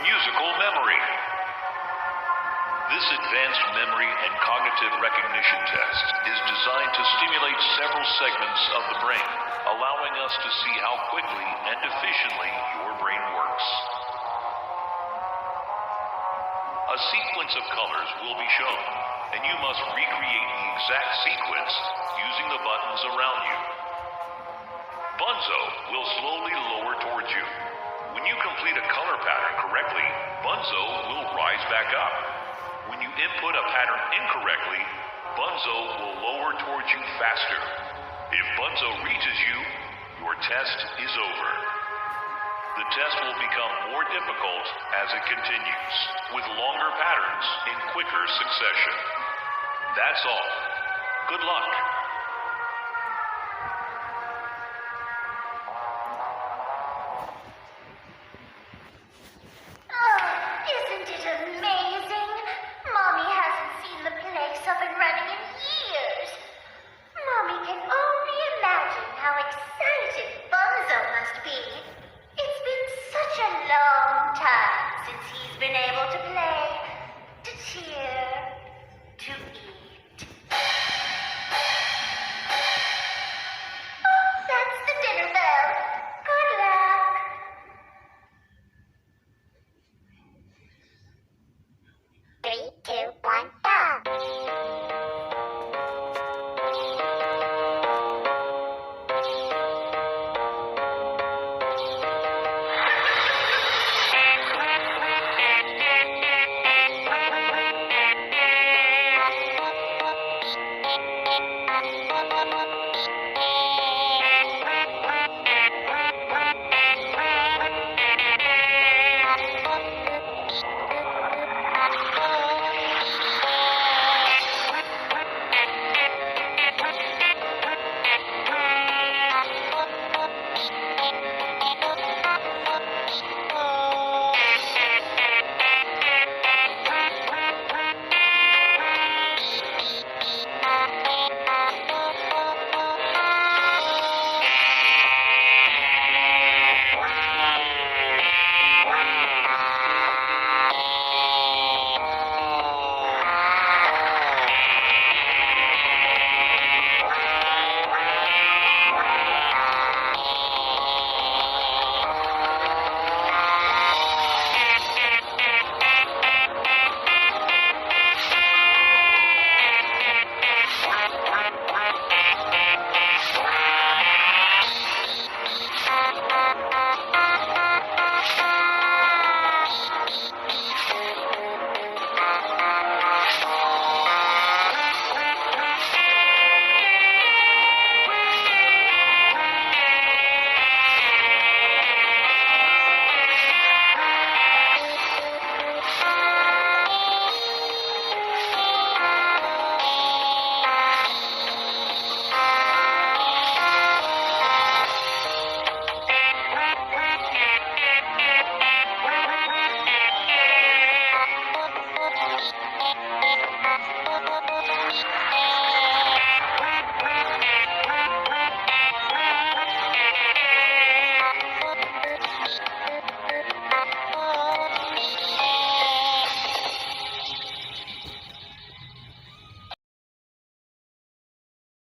musical memory. This advanced memory and cognitive recognition test is designed to stimulate several segments of the brain, allowing us to see how quickly and efficiently your brain works. A sequence of colors will be shown, and you must recreate the exact sequence using the buttons around you. Bunzo will slowly lower towards you. When you complete a color pattern correctly, Bunzo will rise back up. When you input a pattern incorrectly, Bunzo will lower towards you faster. If Bunzo reaches you, your test is over. The test will become more difficult as it continues, with longer patterns in quicker succession. That's all. Good luck.